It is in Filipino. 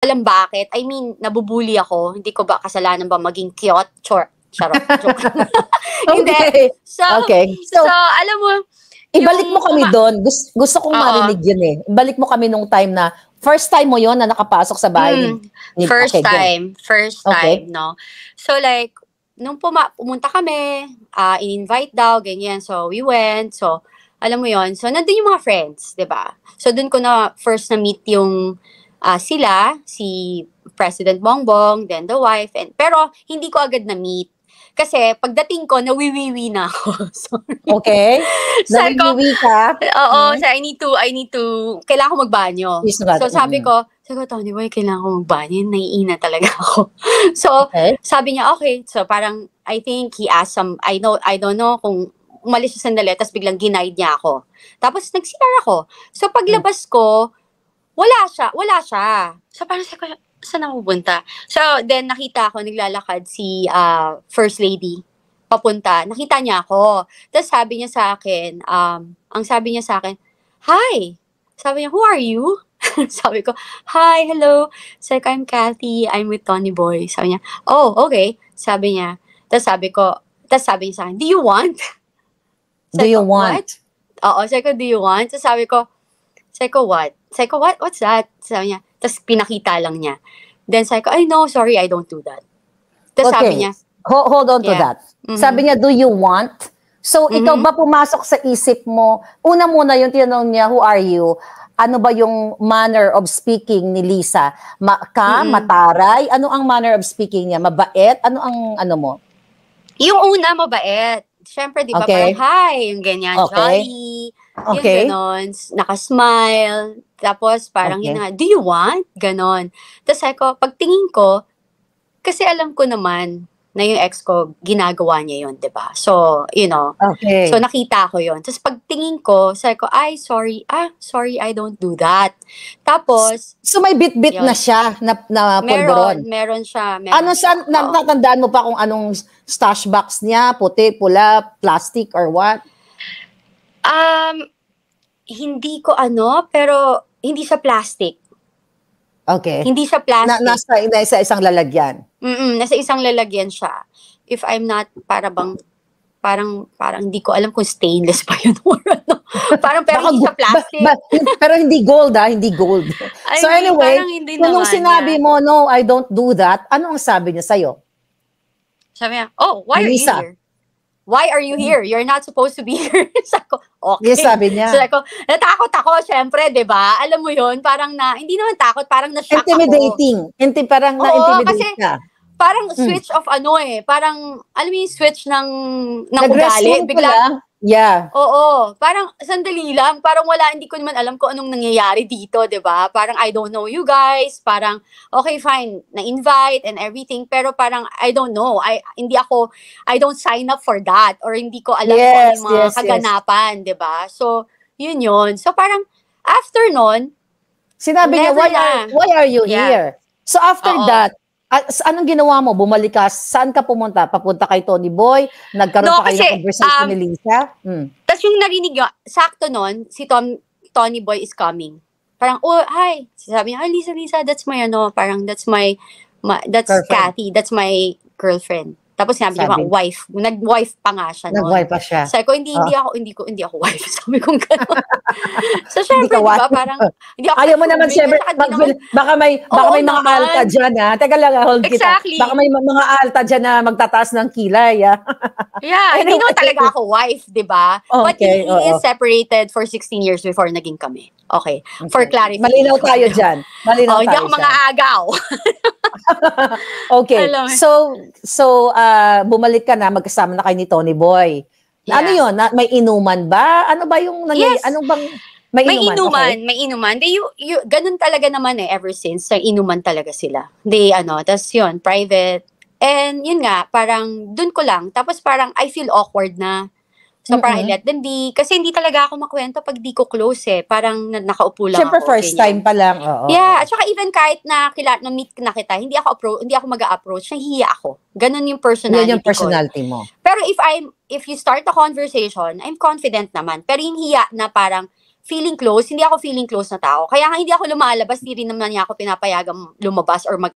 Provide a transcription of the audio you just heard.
alam bakit. I mean, nabubuli ako. Hindi ko ba kasalanan ba maging cute? Charot. Joke. Hindi. Okay. So, Okay. so, alam mo, ibalik mo kami doon. Gusto kong marinig yun eh. Ibalik mo kami nung time na, first time mo yon na nakapasok sa bahay. First time, no? So like, nung pumunta kami, in-invite daw, ganyan. So we went. So, alam mo yon. So, nandun yung mga friends, di ba? So, dun ko na first na-meet yung sila, si President Bongbong, then the wife. Pero, hindi ko agad na-meet. Kasi pagdating ko, nawiwiwi na ako. Sorry. Okay. Nawiwiwi ka? Oo. So I need to, kailangan ko magbanyo. So sabi ko, Tony Boy, kailangan ko magbanyo. Naiina talaga ako. So, sabi niya, okay. So parang, I think he asked I don't know kung umalis siya sandali, tapos biglang ginaid niya ako. Tapos nag-CR ako. So paglabas ko, wala siya. So parang saan ako pupunta? So, then nakita ko, naglalakad si First Lady papunta. Nakita niya ako. Tapos sabi niya sa akin, ang sabi niya sa akin, hi! Sabi niya, who are you? Sabi ko, hi, hello. Sabi ko, I'm Kathy. I'm with Tony Boy. Sabi niya, oh, okay. Sabi niya. Tapos sabi niya sa akin, do you want? Do you want? Oo, sabi ko, do you want? Tapos sabi ko, what? Sabi ko, what? What's that? Sabi niya, tapos pinakita lang niya. Then sabi ko, no, sorry, I don't do that. Tapos sabi niya, hold on to that. Sabi niya, do you want? So, ikaw ba pumasok sa isip mo, una muna yung tinanong niya, who are you? Ano ba yung manner of speaking ni Lisa? Mataray? Ano ang manner of speaking niya? Mabait? Ano ang mo? Yung una, mabait. Siyempre, di ba, parang hi, yung ganyan, jolly. Yung ganon, nakasmile. Tapos parang yun nga, do you want? Ganon. Tapos sabi ko, pagtingin ko, kasi alam ko naman na yung ex ko, ginagawa niya yun, diba? So, so nakita ko yun. Tapos pagtingin ko, sabi ko, sorry, I don't do that. Tapos, so may bit-bit na siya na polvoron? Meron siya. Natandaan mo pa kung anong stash box niya? Puti, pula, plastic, or what? Hindi ko pero hindi siya plastic. Okay. Hindi siya plastic. Nasa isang lalagyan. Nasa isang lalagyan siya. If I'm not, parang hindi ko alam kung stainless pa yun or ano. Pero hindi siya plastic. Pero hindi gold, hindi gold. So anyway, nung sinabi mo, no, I don't do that, ano ang sabi niya sa'yo? Sabi niya, oh, why are you here? Why are you here? You're not supposed to be here. Sabi ko, okay. Yes, sabi niya. Sabi ko, natakot ako, syempre, di ba? Alam mo yun, parang hindi naman takot, parang na-shock intimidating. ako. Parang na-intimidate ka. Parang switch of parang, alam mo yung switch ng ugali. Bigla, yeah. Oo, parang sandali lang, parang hindi ko naman alam kung anong nangyayari dito, di ba? Parang I don't know you guys, parang okay fine, na-invite and everything, pero parang I don't know, I don't sign up for that, or hindi ko alam kung ano yung mga kaganapan, di ba? So, yun. So parang after nun, sinabi niya, why are you here? So after that, anong ginawa mo? Bumalik ka? Saan ka pumunta? Papunta kay Tony Boy? Nagkaroon pa kayo ng conversation ni Lisa? Tapos yung narinig nyo, sakto nun, si Tony Boy is coming. Parang, oh, hi. Sabi niya, Lisa, that's my that's Kathy, that's my girlfriend. Tapos sinabi niya, wife. Nag-wife pa nga siya noon. Nag-wife pa siya. Sabi ko, hindi ako wife. Sabi ko gano'n. So, syempre, di ba, parang, hindi ako ayaw mo naman, syempre, baka may mga alta dyan, ha? Teka lang, hold exactly. Kita. Baka may mga alta dyan na magtataas ng kilay, ha? Yeah, hindi naman talaga ako wife, di ba? But he is separated for 16 years before naging kami. Okay. For clarification. Malinaw tayo dyan. Hindi ako mga agaw. Okay. So bumalik ka na, magkasama na kayo ni Tony Boy. Yeah. Ano yun? May inuman ba? Ano ba yung nangyayari? Yes. Anong bang may inuman. Ganun talaga naman ever since. Inuman talaga sila. Tas yun, private. And yun nga, parang dun ko lang. Tapos parang I feel awkward na. So parang I let them be. Kasi hindi talaga ako makwento pag di ko close Parang nakaupo lang Siyempre, ako. First time pa lang. Yeah. At saka even kahit na-meet na kita, hindi ako mag-a-approach, nahihiya ako. Ganun yung personality ko. Yun yung personality mo. Pero if you start a conversation, I'm confident naman. Pero yung hiya na parang feeling close, hindi ako feeling close na tao. Kaya nga hindi ako lumalabas, hindi rin naman niya ako pinapayagang lumabas or